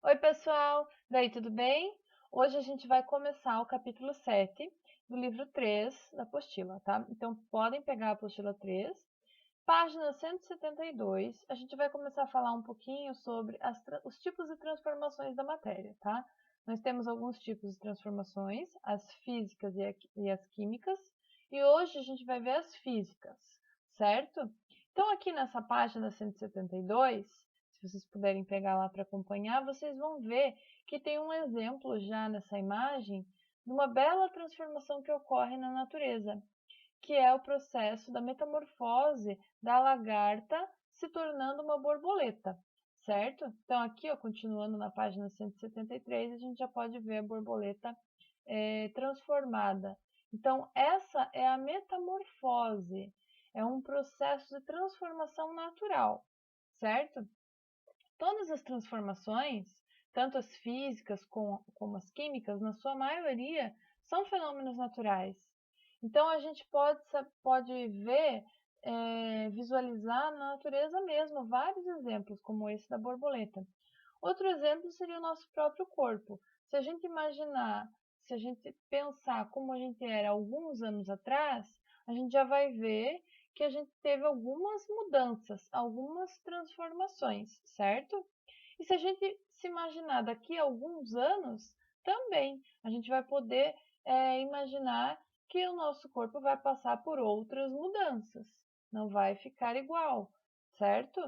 Oi, pessoal! Daí, tudo bem? Hoje a gente vai começar o capítulo 7 do livro 3 da apostila, tá? Então, podem pegar a apostila 3, página 172. A gente vai começar a falar um pouquinho sobre os tipos de transformações da matéria, tá? Nós temos alguns tipos de transformações, as físicas e as químicas, e hoje a gente vai ver as físicas, certo? Então, aqui nessa página 172, se vocês puderem pegar lá para acompanhar, vocês vão ver que tem um exemplo já nessa imagem de uma bela transformação que ocorre na natureza, que é o processo da metamorfose da lagarta se tornando uma borboleta, certo? Então, aqui, ó, continuando na página 173, a gente já pode ver a borboleta transformada. Então, essa é a metamorfose, é um processo de transformação natural, certo? Todas as transformações, tanto as físicas como as químicas, na sua maioria, são fenômenos naturais. Então, a gente pode ver, visualizar na natureza mesmo vários exemplos, como esse da borboleta. Outro exemplo seria o nosso próprio corpo. Se a gente imaginar, se a gente pensar como a gente era alguns anos atrás, a gente já vai ver que a gente teve algumas mudanças, algumas transformações, certo? E se a gente se imaginar daqui a alguns anos, também a gente vai poder imaginar que o nosso corpo vai passar por outras mudanças, não vai ficar igual, certo?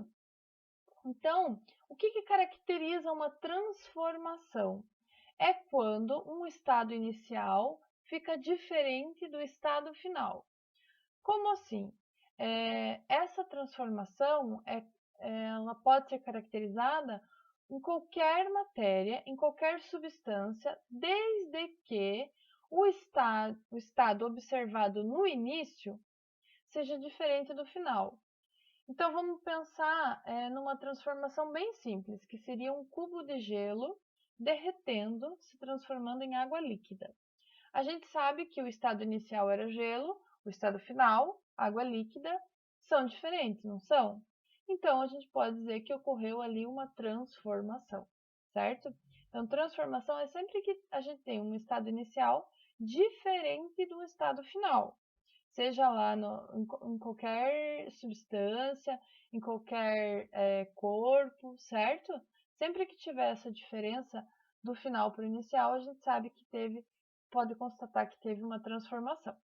Então, o que caracteriza uma transformação? É quando um estado inicial fica diferente do estado final. Como assim? Essa transformação ela pode ser caracterizada em qualquer matéria, em qualquer substância, desde que o estado observado no início seja diferente do final. Então, vamos pensar numa transformação bem simples, que seria um cubo de gelo derretendo, se transformando em água líquida. A gente sabe que o estado inicial era gelo, o estado final, água líquida, são diferentes, não são? Então, a gente pode dizer que ocorreu ali uma transformação, certo? Então, transformação é sempre que a gente tem um estado inicial diferente do estado final, seja lá em qualquer substância, em qualquer corpo, certo? Sempre que tiver essa diferença do final para o inicial, a gente sabe que pode constatar que teve uma transformação.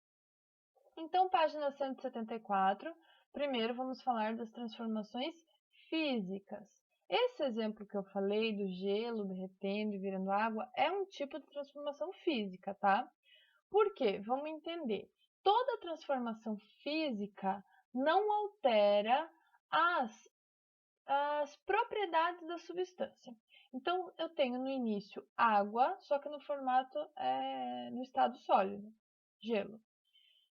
Então, página 174, primeiro vamos falar das transformações físicas. Esse exemplo que eu falei do gelo derretendo e virando água é um tipo de transformação física, tá? Por quê? Vamos entender. Toda transformação física não altera as propriedades da substância. Então, eu tenho no início água, só que no formato, no estado sólido, gelo.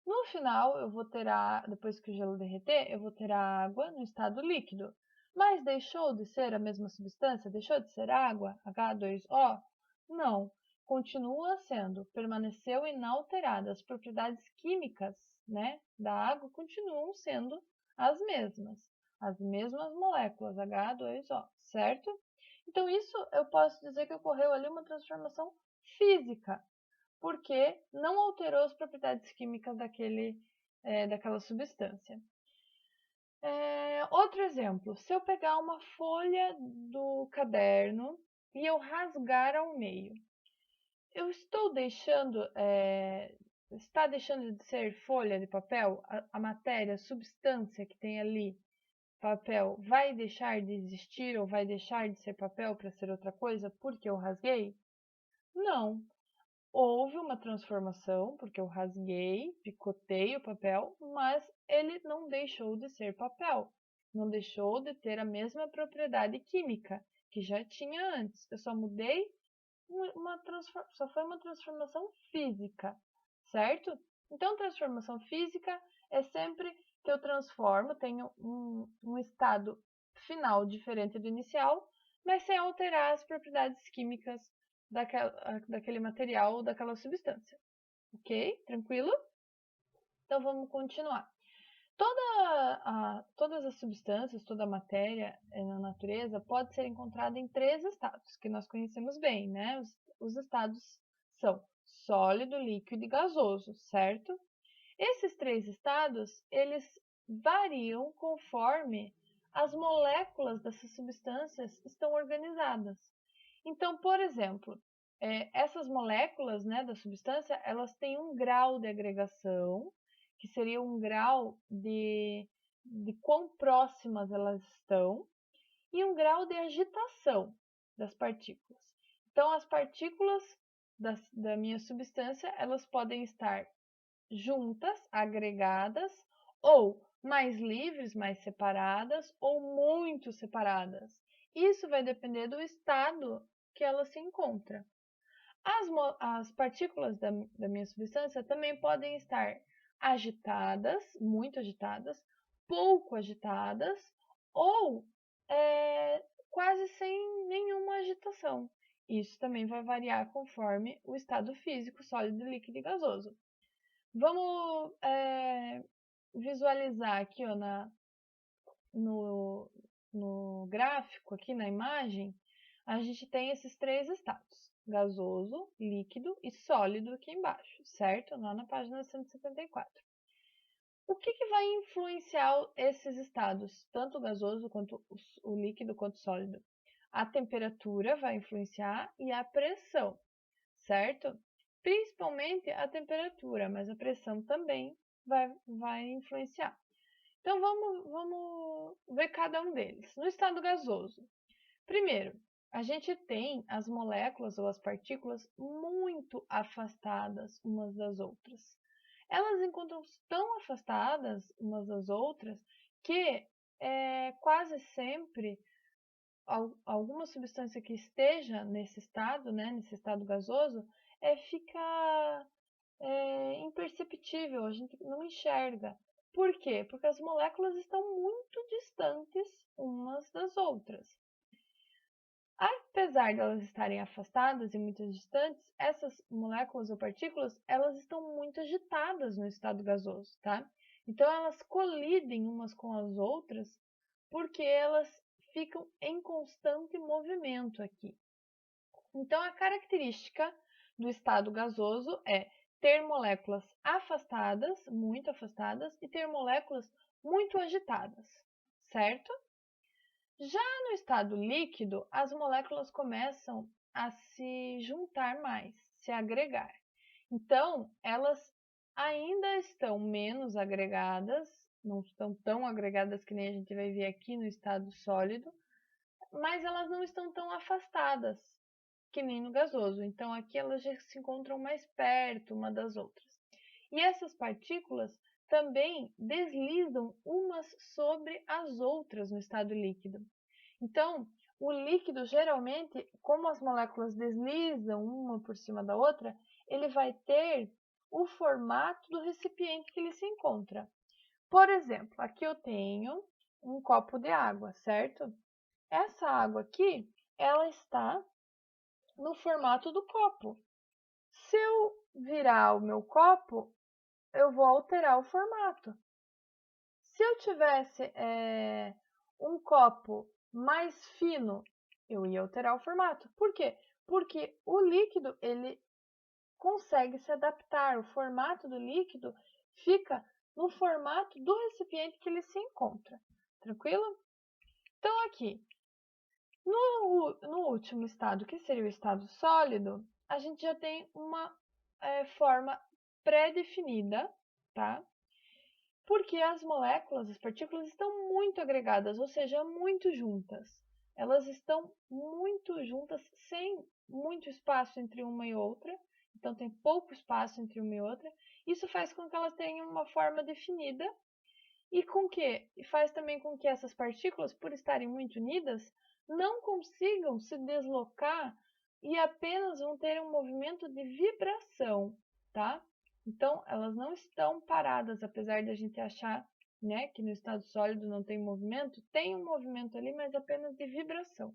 No final, eu vou ter, depois que o gelo derreter, eu vou ter a água no estado líquido. Mas deixou de ser a mesma substância? Deixou de ser água, H2O? Não, continua sendo, permaneceu inalterada. As propriedades químicas, né, da água continuam sendo as mesmas moléculas, H2O, certo? Então, isso eu posso dizer que ocorreu ali uma transformação física, porque não alterou as propriedades químicas daquela substância. Outro exemplo, se eu pegar uma folha do caderno e eu rasgar ao meio, eu está deixando de ser folha de papel? A matéria, a substância que tem ali, papel, vai deixar de existir ou vai deixar de ser papel para ser outra coisa porque eu rasguei? Não. Houve uma transformação, porque eu rasguei, picotei o papel, mas ele não deixou de ser papel. Não deixou de ter a mesma propriedade química que já tinha antes. Eu só mudei só foi uma transformação física, certo? Então, transformação física é sempre que eu transformo, tenho um estado final diferente do inicial, mas sem alterar as propriedades químicas daquele material ou daquela substância. Ok? Tranquilo? Então, vamos continuar. Todas as substâncias, toda a matéria na natureza pode ser encontrada em 3 estados, que nós conhecemos bem, né? Os estados são sólido, líquido e gasoso, certo? Esses 3 estados, eles variam conforme as moléculas dessas substâncias estão organizadas. Então, por exemplo, essas moléculas, né, da substância, elas têm um grau de agregação, que seria um grau de quão próximas elas estão, e um grau de agitação das partículas. Então, as partículas da minha substância, elas podem estar juntas, agregadas, ou mais livres, mais separadas, ou muito separadas. Isso vai depender do estado que ela se encontra. As partículas da minha substância também podem estar agitadas, muito agitadas, pouco agitadas, ou quase sem nenhuma agitação. Isso também vai variar conforme o estado físico, sólido, líquido e gasoso. Vamos visualizar aqui ó, no gráfico, aqui na imagem, a gente tem esses 3 estados, gasoso, líquido e sólido aqui embaixo, certo? Lá na página 174. O que vai influenciar esses estados, tanto o gasoso quanto o líquido quanto o sólido? A temperatura vai influenciar e a pressão, certo? Principalmente a temperatura, mas a pressão também vai influenciar. Então, vamos ver cada um deles. No estado gasoso, primeiro, a gente tem as moléculas ou as partículas muito afastadas umas das outras. Elas encontram-se tão afastadas umas das outras que quase sempre alguma substância que esteja nesse estado, né, nesse estado gasoso, fica imperceptível, a gente não enxerga. Por quê? Porque as moléculas estão muito distantes umas das outras. Apesar de elas estarem afastadas e muito distantes, essas moléculas ou partículas, elas estão muito agitadas no estado gasoso, tá? Então, elas colidem umas com as outras porque elas ficam em constante movimento aqui. Então, a característica do estado gasoso é ter moléculas afastadas, muito afastadas, e ter moléculas muito agitadas, certo? Já no estado líquido, as moléculas começam a se juntar mais, se agregar. Então, elas ainda estão menos agregadas, não estão tão agregadas que nem a gente vai ver aqui no estado sólido, mas elas não estão tão afastadas que nem no gasoso. Então, aqui elas já se encontram mais perto uma das outras. E essas partículas também deslizam umas sobre as outras no estado líquido. Então, o líquido, geralmente, como as moléculas deslizam uma por cima da outra, ele vai ter o formato do recipiente que ele se encontra. Por exemplo, aqui eu tenho um copo de água, certo? Essa água aqui, ela está no formato do copo. Se eu virar o meu copo, eu vou alterar o formato. Se eu tivesse um copo mais fino, eu ia alterar o formato. Por quê? Porque o líquido, ele consegue se adaptar. O formato do líquido fica no formato do recipiente que ele se encontra. Tranquilo? Então, aqui, no último estado, que seria o estado sólido, a gente já tem uma forma pré-definida, tá? Porque as moléculas, as partículas estão muito agregadas, ou seja, muito juntas. Elas estão muito juntas, sem muito espaço entre uma e outra, então tem pouco espaço entre uma e outra. Isso faz com que elas tenham uma forma definida e faz também com que essas partículas, por estarem muito unidas, não consigam se deslocar e apenas vão ter um movimento de vibração, tá? Então, elas não estão paradas, apesar de a gente achar, né, que no estado sólido não tem movimento, tem um movimento ali, mas apenas de vibração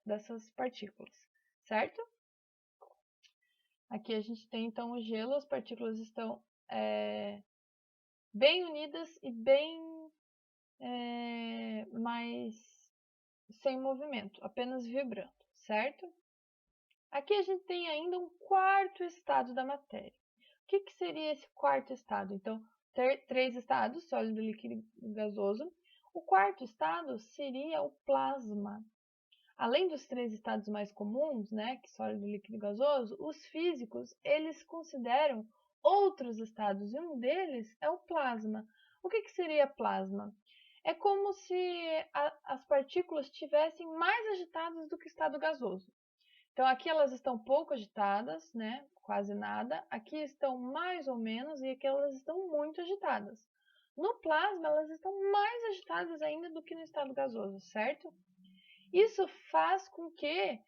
dessas partículas, certo? Aqui a gente tem então o gelo, as partículas estão bem unidas e bem mais sem movimento, apenas vibrando, certo? Aqui a gente tem ainda um quarto estado da matéria. O que seria esse quarto estado? Então, três estados, sólido, líquido e gasoso. O quarto estado seria o plasma. Além dos três estados mais comuns, né, que sólido, líquido e gasoso, os físicos, eles consideram outros estados, e um deles é o plasma. O que seria plasma? É como se as partículas estivessem mais agitadas do que o estado gasoso. Então, aqui elas estão pouco agitadas, né, quase nada. Aqui estão mais ou menos e aqui elas estão muito agitadas. No plasma, elas estão mais agitadas ainda do que no estado gasoso, certo? Isso faz com que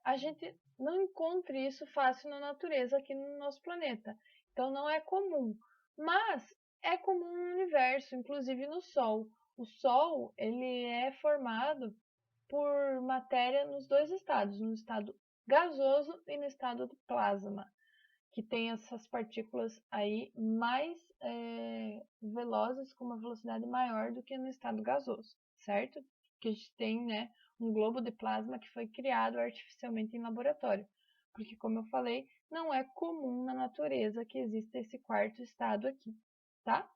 a gente não encontre isso fácil na natureza aqui no nosso planeta. Então não é comum, mas é comum no universo, inclusive no Sol. O Sol ele é formado por matéria nos dois estados, no estado gasoso e no estado do plasma, que tem essas partículas aí mais velozes, com uma velocidade maior do que no estado gasoso, certo? Que a gente tem, né, um globo de plasma que foi criado artificialmente em laboratório, porque, como eu falei, não é comum na natureza que exista esse quarto estado aqui, tá?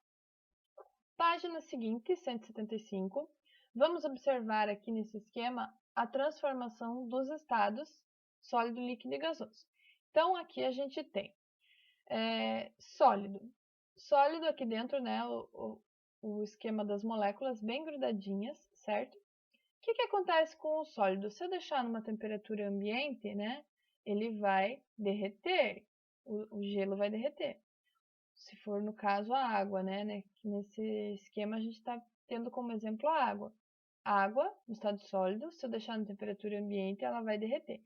Página seguinte, 175. Vamos observar aqui nesse esquema a transformação dos estados sólido, líquido e gasoso. Então, aqui a gente tem sólido. Sólido aqui dentro, né, o esquema das moléculas bem grudadinhas, certo? O que acontece com o sólido? Se eu deixar numa temperatura ambiente, né, ele vai derreter, o gelo vai derreter. Se for no caso a água, né? Nesse esquema a gente está tendo como exemplo a água. A água, no estado sólido, se eu deixar na temperatura ambiente, ela vai derreter.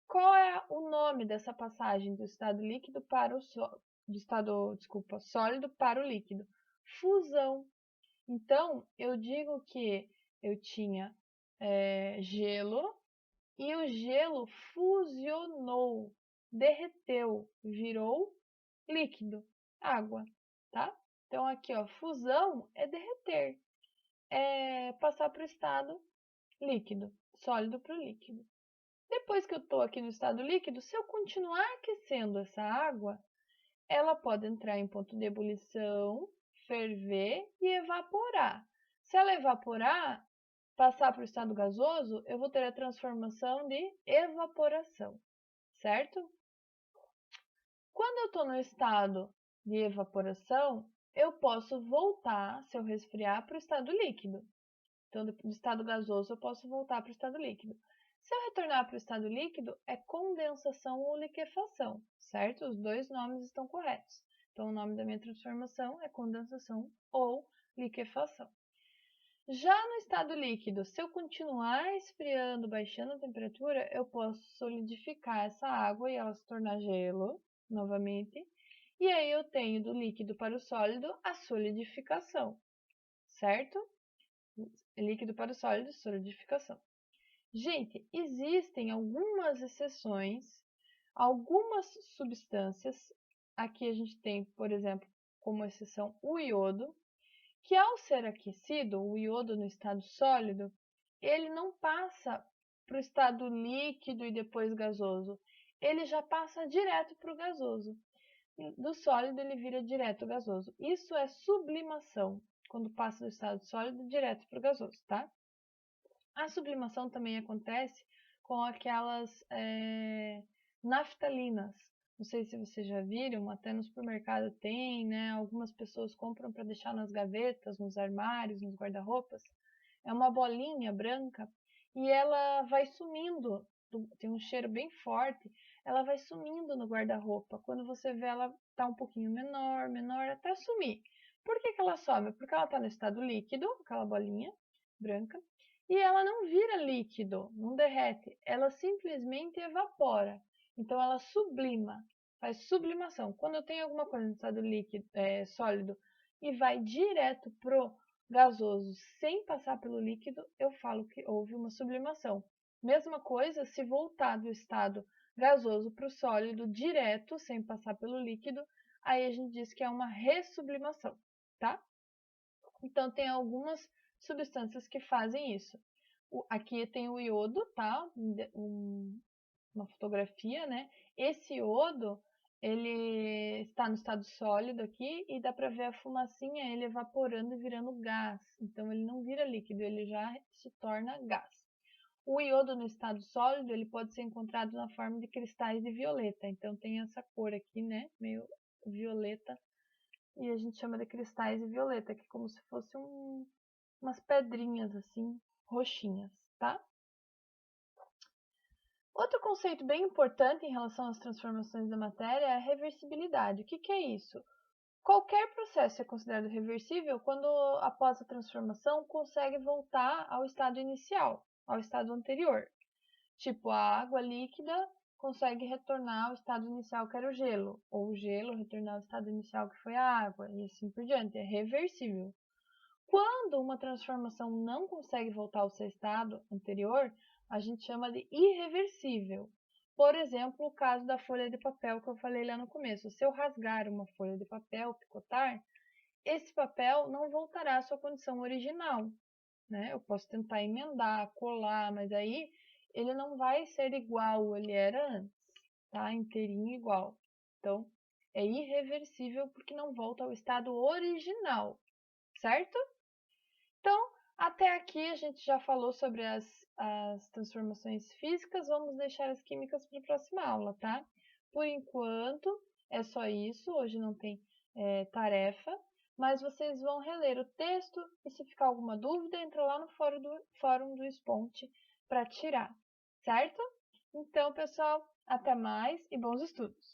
Qual é o nome dessa passagem do estado líquido para o sólido para o líquido? Fusão. Então, eu digo que eu tinha gelo e o gelo fusionou, derreteu, virou líquido, água, tá? Então, aqui, ó, fusão é derreter, é passar para o estado líquido, sólido para o líquido. Depois que eu estou aqui no estado líquido, se eu continuar aquecendo essa água, ela pode entrar em ponto de ebulição, ferver e evaporar. Se ela evaporar, passar para o estado gasoso, eu vou ter a transformação de evaporação, certo? Quando eu estou no estado de evaporação, eu posso voltar, se eu resfriar, para o estado líquido. Então, do estado gasoso, eu posso voltar para o estado líquido. Se eu retornar para o estado líquido, é condensação ou liquefação, certo? Os dois nomes estão corretos. Então, o nome da minha transformação é condensação ou liquefação. Já no estado líquido, se eu continuar esfriando, baixando a temperatura, eu posso solidificar essa água e ela se tornar gelo novamente. E aí eu tenho do líquido para o sólido a solidificação, certo? Líquido para o sólido, solidificação. Gente, existem algumas exceções, algumas substâncias. Aqui a gente tem, por exemplo, como exceção o iodo, que ao ser aquecido, o iodo no estado sólido, ele não passa para o estado líquido e depois gasoso. Ele já passa direto para o gasoso. Do sólido ele vira direto gasoso. Isso é sublimação, quando passa do estado sólido direto para o gasoso, tá? A sublimação também acontece com aquelas naftalinas. Não sei se vocês já viram, até no supermercado tem, né? Algumas pessoas compram para deixar nas gavetas, nos armários, nos guarda-roupas. É uma bolinha branca e ela vai sumindo, tem um cheiro bem forte, ela vai sumindo no guarda-roupa. Quando você vê, ela está um pouquinho menor, menor, até sumir. Por que ela some? Porque ela está no estado líquido, aquela bolinha branca, e ela não vira líquido, não derrete, ela simplesmente evapora. Então ela sublima, faz sublimação. Quando eu tenho alguma coisa no estado líquido, sólido, e vai direto pro gasoso sem passar pelo líquido, eu falo que houve uma sublimação. Mesma coisa se voltar do estado gasoso para o sólido direto, sem passar pelo líquido, aí a gente diz que é uma ressublimação, tá? Então, tem algumas substâncias que fazem isso. Aqui tem o iodo, tá? Uma fotografia, né? Esse iodo, ele está no estado sólido aqui e dá para ver a fumacinha, ele evaporando e virando gás. Então, ele não vira líquido, ele já se torna gás. O iodo no estado sólido, ele pode ser encontrado na forma de cristais de violeta. Então, tem essa cor aqui, né? Meio violeta. E a gente chama de cristais de violeta, que é como se fosse umas pedrinhas assim, roxinhas, tá? Outro conceito bem importante em relação às transformações da matéria é a reversibilidade. O que é isso? Qualquer processo é considerado reversível quando, após a transformação, consegue voltar ao estado inicial, ao estado anterior. Tipo, a água líquida consegue retornar ao estado inicial, que era o gelo, ou o gelo retornar ao estado inicial, que foi a água, e assim por diante. É reversível. Quando uma transformação não consegue voltar ao seu estado anterior, a gente chama de irreversível. Por exemplo, o caso da folha de papel que eu falei lá no começo. Se eu rasgar uma folha de papel, picotar, esse papel não voltará à sua condição original, né? Eu posso tentar emendar, colar, mas aí ele não vai ser igual ele era antes, tá? Inteirinho igual. Então, é irreversível porque não volta ao estado original, certo? Então, até aqui a gente já falou sobre as transformações físicas, vamos deixar as químicas para a próxima aula, tá? Por enquanto, é só isso, hoje não tem tarefa, mas vocês vão reler o texto e se ficar alguma dúvida, entra lá no fórum do Sponte para tirar, certo? Então, pessoal, até mais e bons estudos!